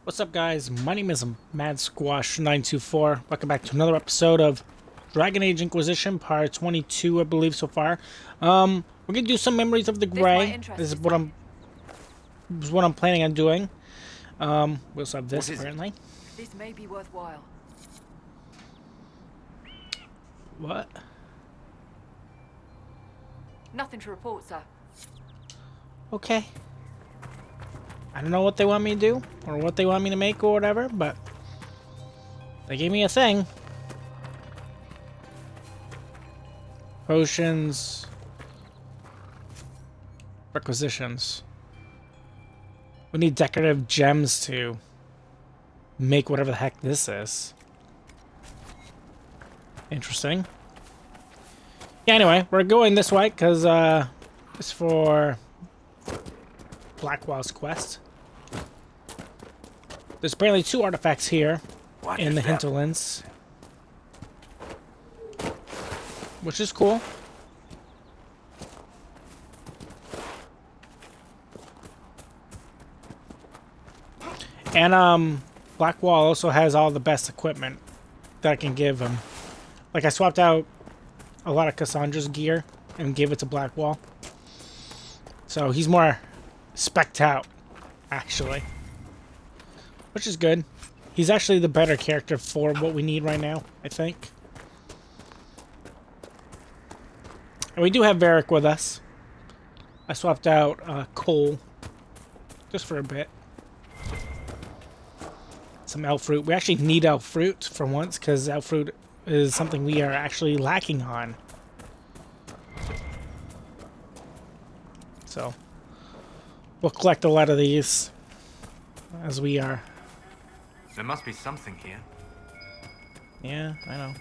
What's up, guys? My name is Mad Squash 924. Welcome back to another episode of Dragon Age Inquisition, part 22, I believe, so far. We're gonna do some Memories of the Grey. This is what I'm planning on doing. We also have this apparently. This may be worthwhile. What? Nothing to report, sir. Okay. I don't know what they want me to do, or what they want me to make, or whatever, but they gave me a thing. Potions. Requisitions. We need decorative gems to make whatever the heck this is. Interesting. Yeah, anyway, we're going this way, because, it's for Blackwell's quest. There's apparently 2 artifacts here in the hinterlands, which is cool. And Blackwell also has all the best equipment that I can give him. Like, I swapped out a lot of Cassandra's gear and gave it to Blackwell, so he's more spec'd out, actually. Which is good. He's actually the better character for what we need right now, I think. And we do have Varric with us. I swapped out Cole just for a bit. Some elf fruit. We actually need elf fruit for once, because elf fruit is something we are actually lacking on. So we'll collect a lot of these as we are. There must be something here. Yeah, I know.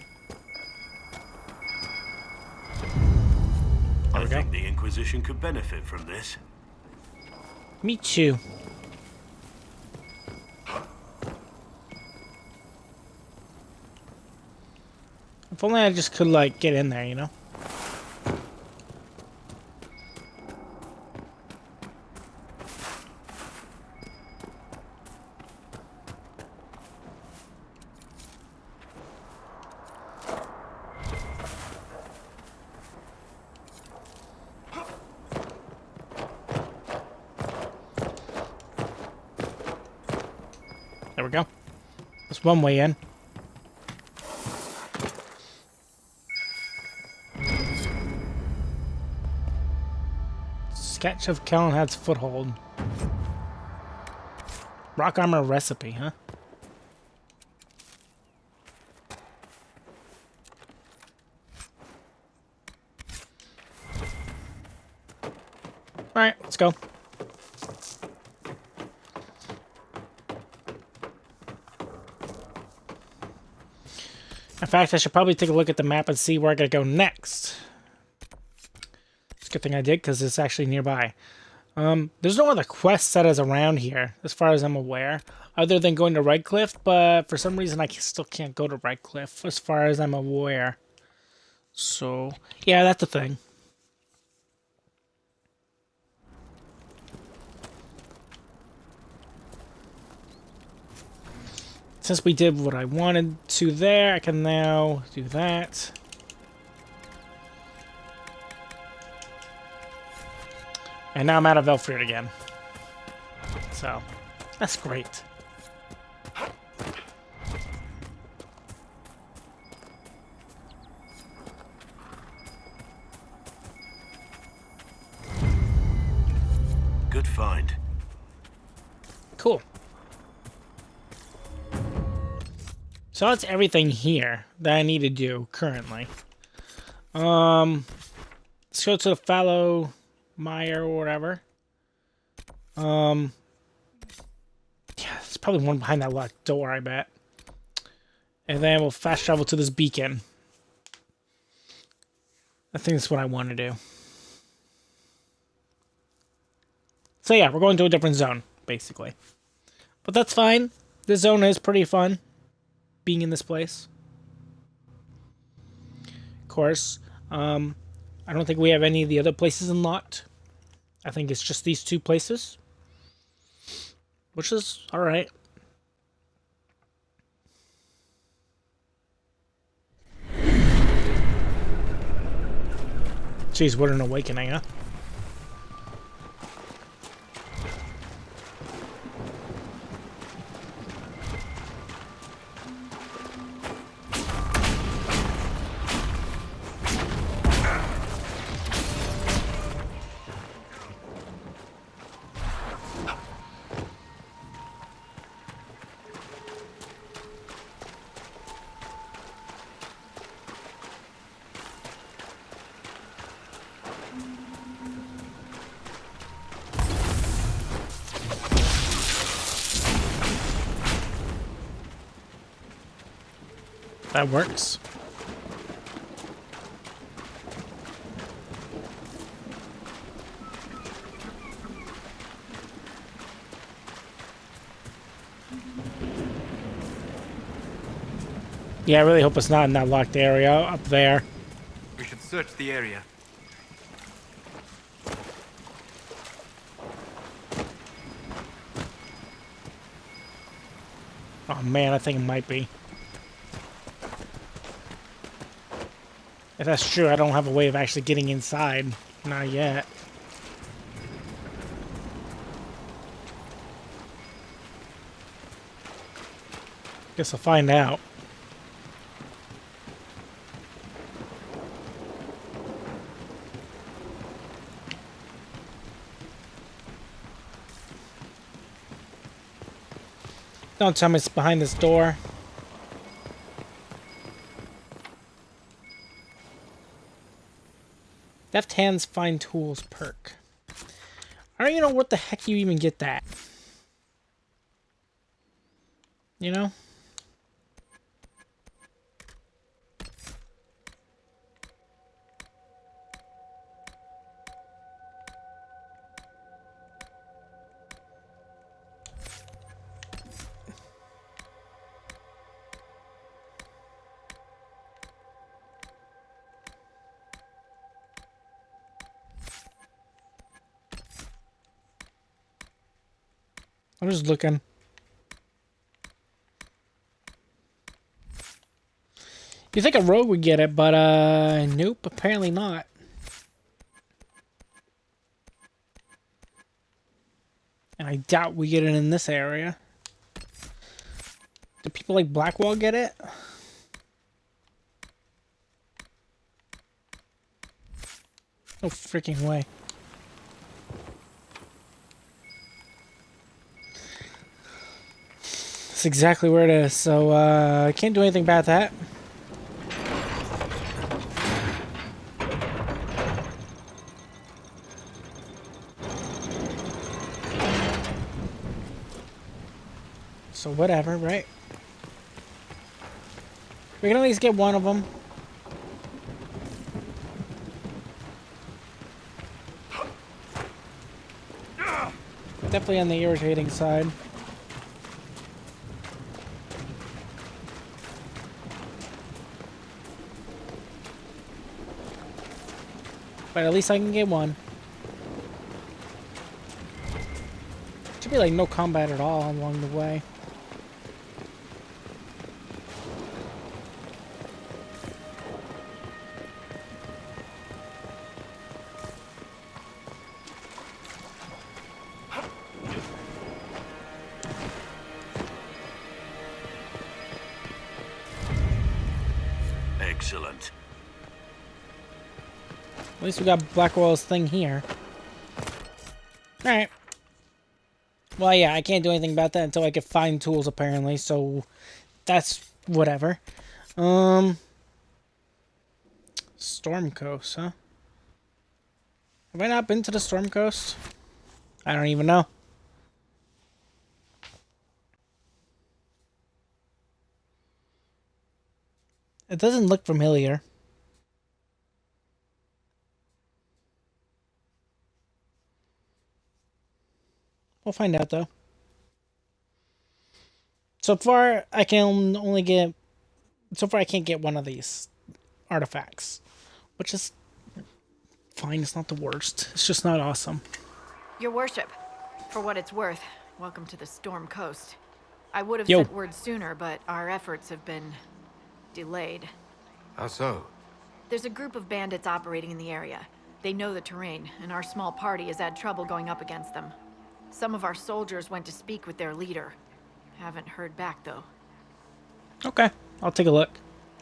I think the Inquisition could benefit from this. Me too. If only I just could, like, get in there, you know? There we go. That's one way in. Sketch of Kellenhad's foothold. Rock armor recipe, huh? Alright, let's go. In fact, I should probably take a look at the map and see where I gotta go next. It's a good thing I did, because it's actually nearby. There's no other quest set as around here, as far as I'm aware, other than going to Redcliffe, but for some reason I still can't go to Redcliffe, as far as I'm aware. So, yeah, that's the thing. Since we did what I wanted to there, I can now do that. And now I'm out of elf fruit again. So, that's great. Good find. Cool. So that's everything here that I need to do currently. Let's go to the fallow mire or whatever. Yeah, there's probably one behind that locked door, I bet. And then we'll fast travel to this beacon. I think that's what I want to do. So yeah, we're going to a different zone, basically. But that's fine. This zone is pretty fun, being in this place. Of course, I don't think we have any of the other places unlocked. I think it's just these 2 places, which is alright. Jeez, what an awakening, huh? That works. Yeah, I really hope it's not in that locked area up there. We should search the area. Oh man, I think it might be. If that's true, I don't have a way of actually getting inside. Not yet. Guess I'll find out. Don't tell me it's behind this door. Deft hands find tools perk. I don't even know what the heck you even get that. You know? I'm just looking. You think a rogue would get it, but nope, apparently not. And I doubt we get it in this area. Do people like Blackwall get it? No freaking way. That's exactly where it is, so I can't do anything about that. So whatever, right? We can at least get one of them. Definitely on the irritating side. But at least I can get one. Should be like no combat at all along the way. Excellent. At least we got Blackwell's thing here. Alright. Well, yeah, I can't do anything about that until I can find tools, apparently, so that's whatever. Storm Coast, huh? Have I not been to the Storm Coast? I don't even know. It doesn't look familiar. We'll find out, though. So far, I can only get... So far, I can't get one of these artifacts. Which is fine. It's not the worst. It's just not awesome. Your worship, for what it's worth, welcome to the Storm Coast. I would have Yo. sent word sooner, but our efforts have been delayed. How so? There's a group of bandits operating in the area. They know the terrain, and our small party has had trouble going up against them. Some of our soldiers went to speak with their leader. Haven't heard back, though. Okay, I'll take a look.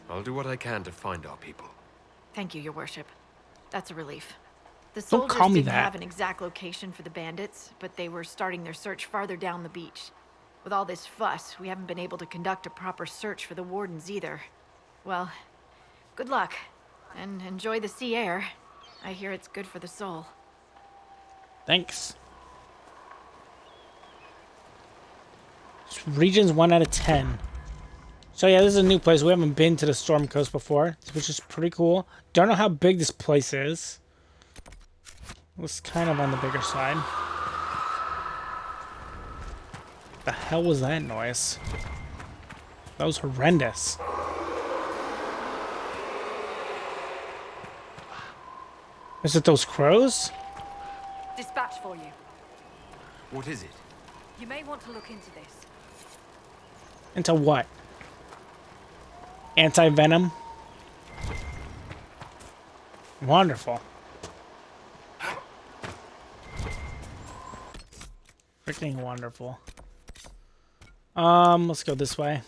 I'll do what I can to find our people. Thank you, Your Worship. That's a relief. The Don't soldiers call me didn't that. have an exact location for the bandits, but they were starting their search farther down the beach. With all this fuss, we haven't been able to conduct a proper search for the wardens either. Well, good luck, and enjoy the sea air. I hear it's good for the soul. Thanks. Regions 1 out of 10. So yeah, this is a new place. We haven't been to the Storm Coast before, which is pretty cool. Don't know how big this place is. It was kind of on the bigger side. The hell was that noise? That was horrendous. Is it those crows? Dispatch for you. What is it? You may want to look into this. Into what? Anti-venom? Wonderful. Freaking wonderful. Let's go this way.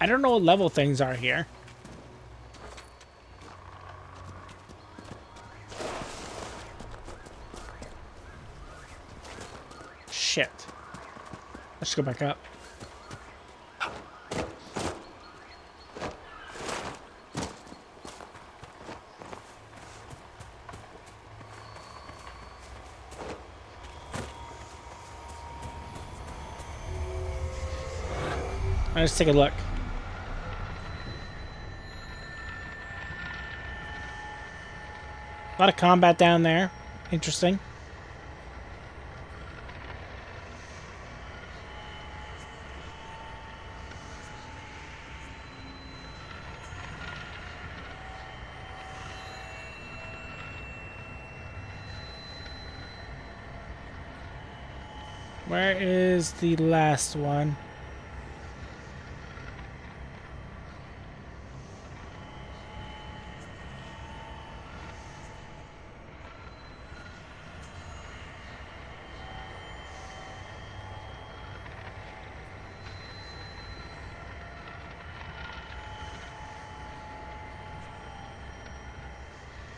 I don't know what level things are here. Shit. Let's go back up. Let's take a look. A lot of combat down there. Interesting. Where is the last one?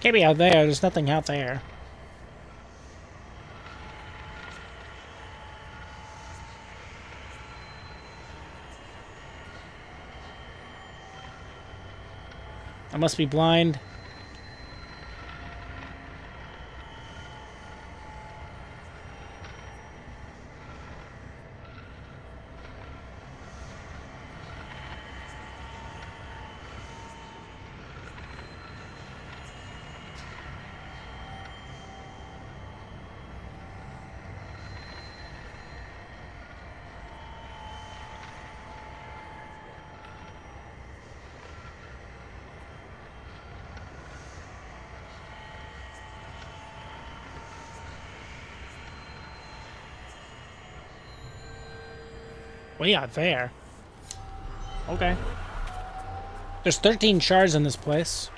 Can't be out there. There's nothing out there. I must be blind. Way out there. Okay. There's 13 shards in this place.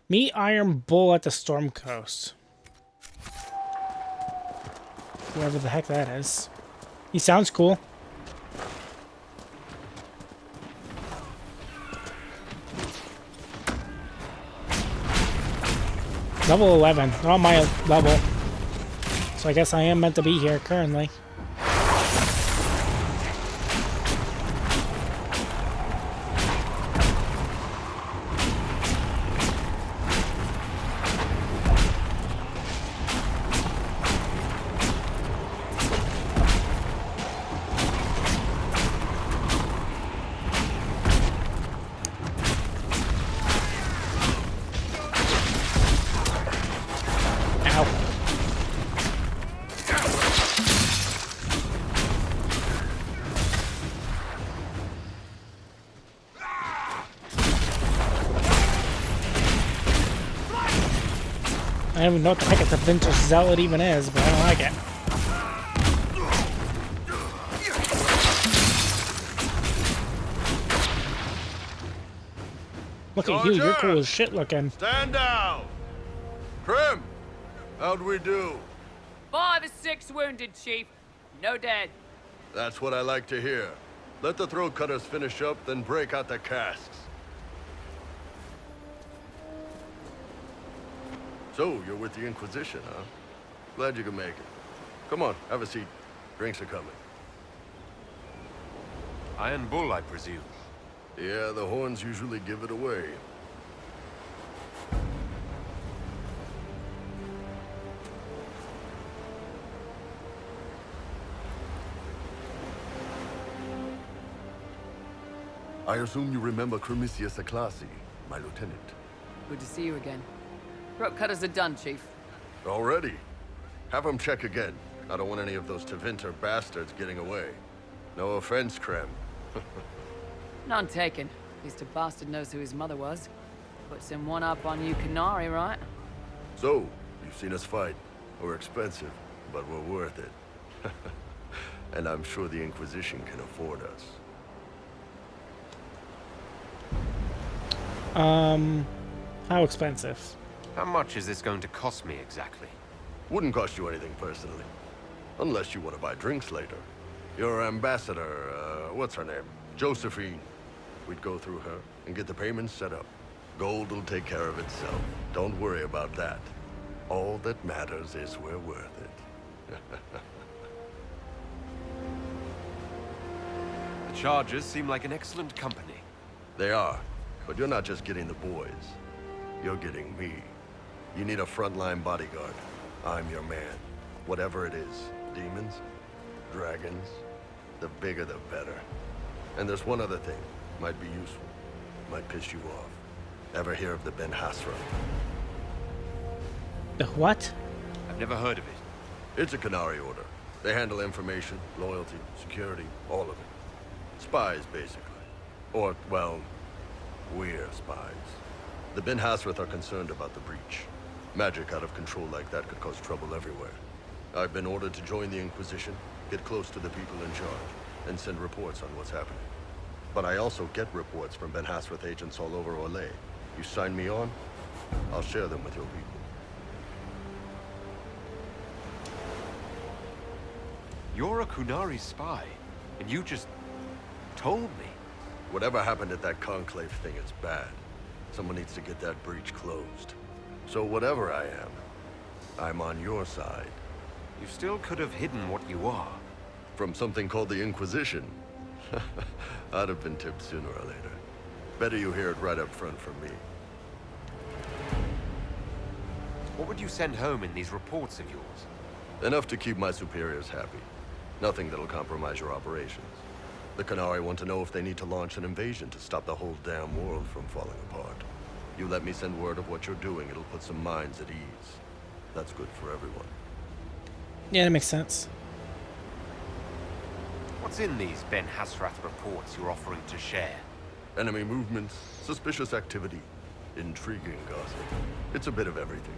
Meet Iron Bull at the Storm Coast. Whoever the heck that is. He sounds cool. Level 11. They're on my level. So I guess I am meant to be here currently. I don't even know what the heck a vintage zealot even is, but I don't like it. Look at you, you're cool as shit looking. Stand down! Krim! How'd we do? 5 or 6 wounded, Chief. No dead. That's what I like to hear. Let the throat cutters finish up, then break out the casks. So, you're with the Inquisition, huh? Glad you could make it. Come on, have a seat. Drinks are coming. Iron Bull, I presume. Yeah, the horns usually give it away. I assume you remember Cremisius Aclassi, my lieutenant. Good to see you again. Throat cutters are done, Chief. Already? Have them check again. I don't want any of those Tevinter bastards getting away. No offense, Krem. None taken. At least a bastard knows who his mother was. Puts him one up on you Canary, right? So, you've seen us fight. We're expensive, but we're worth it. And I'm sure the Inquisition can afford us. How expensive? How much is this going to cost me exactly? Wouldn't cost you anything personally. Unless you want to buy drinks later. Your ambassador, what's her name? Josephine. We'd go through her and get the payments set up. Gold will take care of itself. Don't worry about that. All that matters is we're worth it. The Chargers seem like an excellent company. They are. But you're not just getting the boys. You're getting me. You need a frontline bodyguard. I'm your man. Whatever it is. Demons? Dragons? The bigger the better. And there's one other thing. Might be useful. Might piss you off. Ever hear of the Ben Hasra? The what? I've never heard of it. It's a Canary order. They handle information, loyalty, security, all of it. Spies, basically. Or, well, we're spies. The Ben Hasrath are concerned about the breach. Magic out of control like that could cause trouble everywhere. I've been ordered to join the Inquisition, get close to the people in charge, and send reports on what's happening. But I also get reports from Ben Hasrath agents all over Orlais. You sign me on, I'll share them with your people. You're a Kunari spy, and you just told me. Whatever happened at that conclave thing is bad. Someone needs to get that breach closed. So whatever I am, I'm on your side. You still could have hidden what you are. From something called the Inquisition. I'd have been tipped sooner or later. Better you hear it right up front from me. What would you send home in these reports of yours? Enough to keep my superiors happy. Nothing that'll compromise your operations. The Canary want to know if they need to launch an invasion to stop the whole damn world from falling apart. You let me send word of what you're doing, it'll put some minds at ease. That's good for everyone. Yeah, that makes sense. What's in these Ben Hasrath reports you're offering to share? Enemy movements, suspicious activity, intriguing gossip. It's a bit of everything.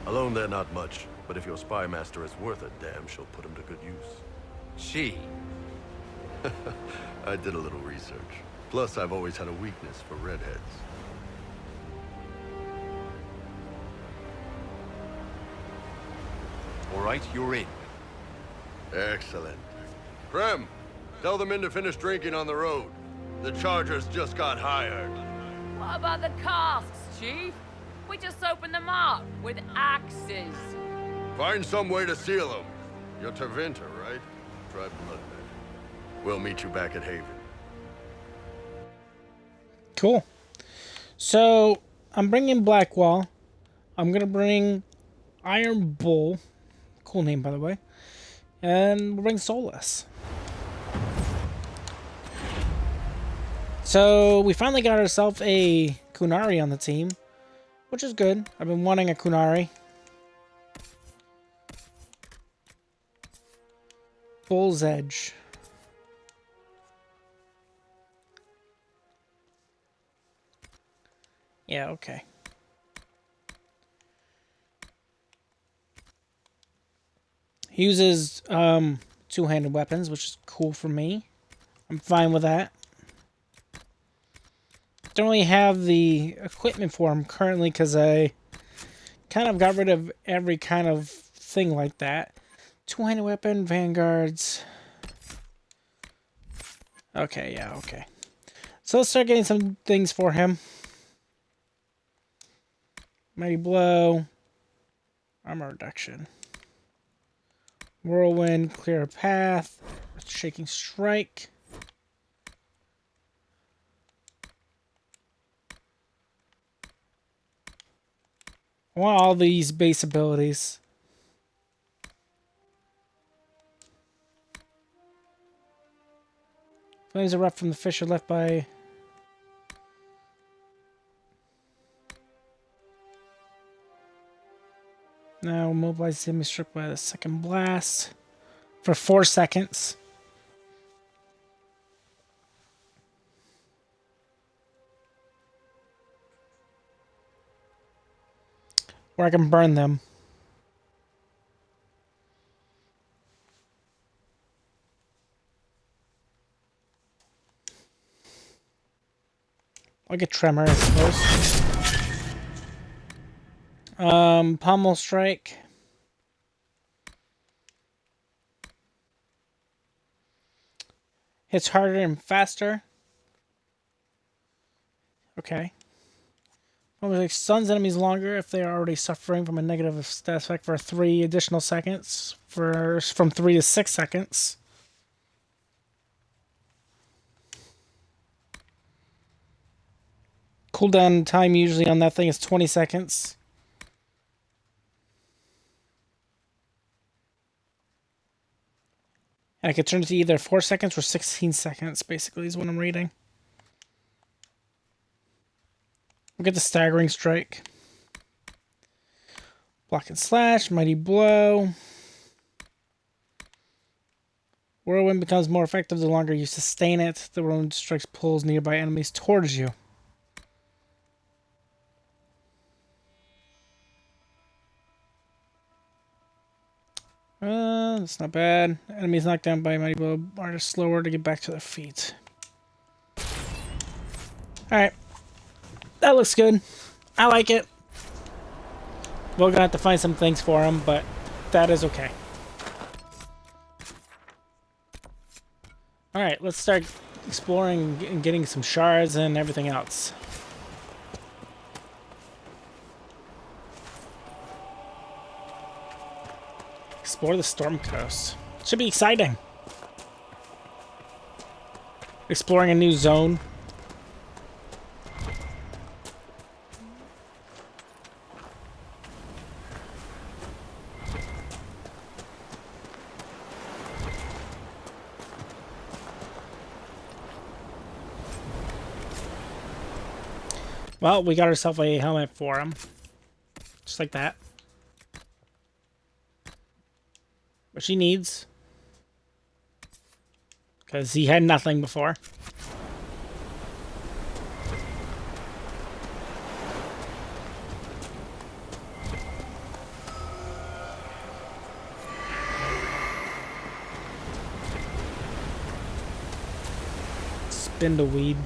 Alone they're not much, but if your spy master is worth a damn, she'll put him to good use. She? I did a little research. Plus, I've always had a weakness for redheads. All right, you're in. Excellent. Krem, tell the men to finish drinking on the road. The Chargers just got hired. What about the casks, Chief? We just opened them up with axes. Find some way to seal them. You're Tevinter, right? Try blood. We'll meet you back at Haven. Cool. So, I'm bringing Blackwall. I'm going to bring Iron Bull. Cool name, by the way. And we'll bring Solus. So, we finally got ourselves a Kunari on the team, which is good. I've been wanting a Kunari. Bull's Edge. Yeah, okay. He uses two-handed weapons, which is cool for me. I'm fine with that. Don't really have the equipment for him currently because I kind of got rid of every kind of thing like that. Two-handed weapon, vanguards. Okay, yeah, okay. So let's start getting some things for him. Mighty blow. Armor reduction. Whirlwind, clear a path. Shaking strike. I want all these base abilities. Flames erupt from the fissure left by... Now mobilize the enemy struck by the second blast for 4 seconds. Or I can burn them. I'll get Tremor, I suppose. Pommel Strike. Hits harder and faster. Okay. Pommel Strike stuns enemies longer if they are already suffering from a negative stat effect for 3 additional seconds. From 3 to 6 seconds. Cooldown time usually on that thing is 20 seconds. And I could turn it to either 4 seconds or 16 seconds, basically, is what I'm reading. We'll get the Staggering Strike. Block and Slash, Mighty Blow. Whirlwind becomes more effective the longer you sustain it. The Whirlwind strikes pulls nearby enemies towards you. That's not bad. Enemies knocked down by Mighty Blow are slower to get back to their feet. Alright. That looks good. I like it. We're gonna have to find some things for him, but that is okay. Alright, let's start exploring and getting some shards and everything else. Explore the Storm Coast. Should be exciting. Exploring a new zone. Well, we got ourselves a helmet for him. Just like that. Which he needs. Because he had nothing before. Spin the weed.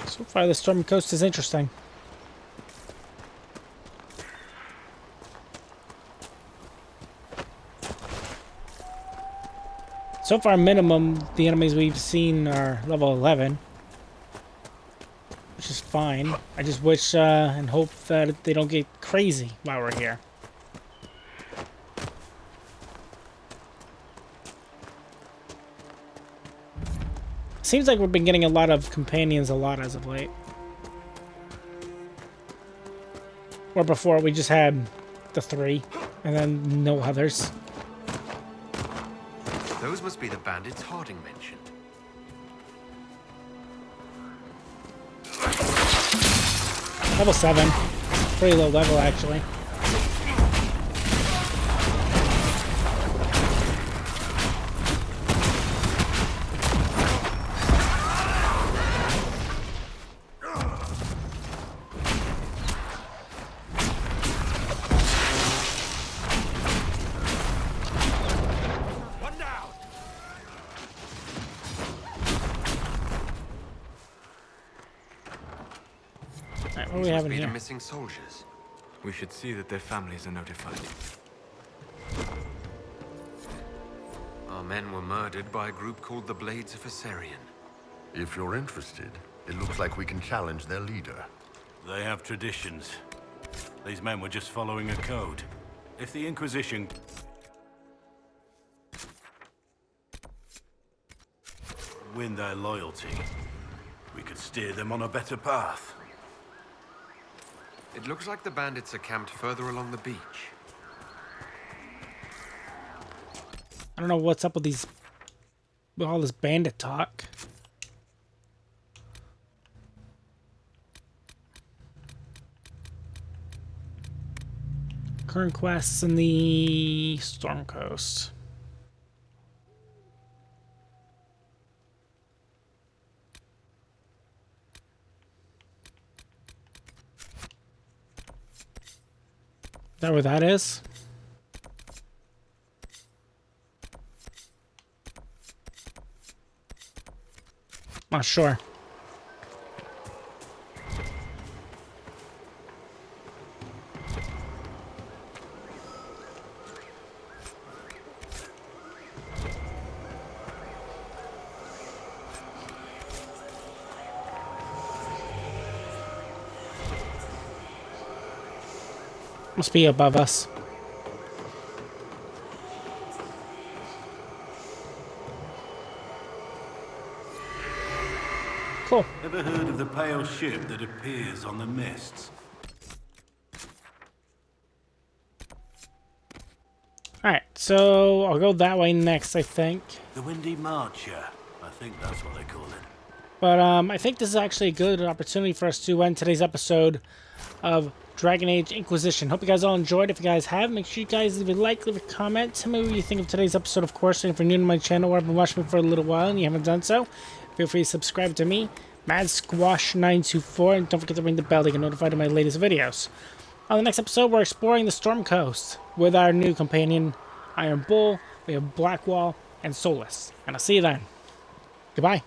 So far, the Storm Coast is interesting. So far, minimum, the enemies we've seen are level 11. Which is fine. I just wish and hope that they don't get crazy while we're here. Seems like we've been getting a lot of companions as of late. Where before we just had the 3. And then no others. Those must be the bandits Harding mentioned. Level 7. Pretty low level, actually. One down. Alright, what do we These have must in be the here? missing soldiers. We should see that their families are notified. Our men were murdered by a group called the Blades of Assyrian. If you're interested, it looks like we can challenge their leader. They have traditions. These men were just following a code. If the Inquisition... win their loyalty, we could steer them on a better path. It looks like the bandits are camped further along the beach. I don't know what's up with these... with all this bandit talk. Current quests in the Storm Coast. Is that where that is? Not sure. Must be above us. Cool. Ever heard of the pale ship that appears on the mists? Alright, so I'll go that way next, I think. The Windy Marcher. I think that's what they call it. But I think this is actually a good opportunity for us to end today's episode of Dragon Age Inquisition. Hope you guys all enjoyed. If you guys have, make sure you guys leave a like, leave a comment. Tell me what you think of today's episode, of course. And if you're new to my channel or have been watching me for a little while and you haven't done so, feel free to subscribe to me, MadSquash924, and don't forget to ring the bell to get notified of my latest videos. On the next episode, we're exploring the Storm Coast with our new companion, Iron Bull. We have Blackwall and Solus. And I'll see you then. Goodbye.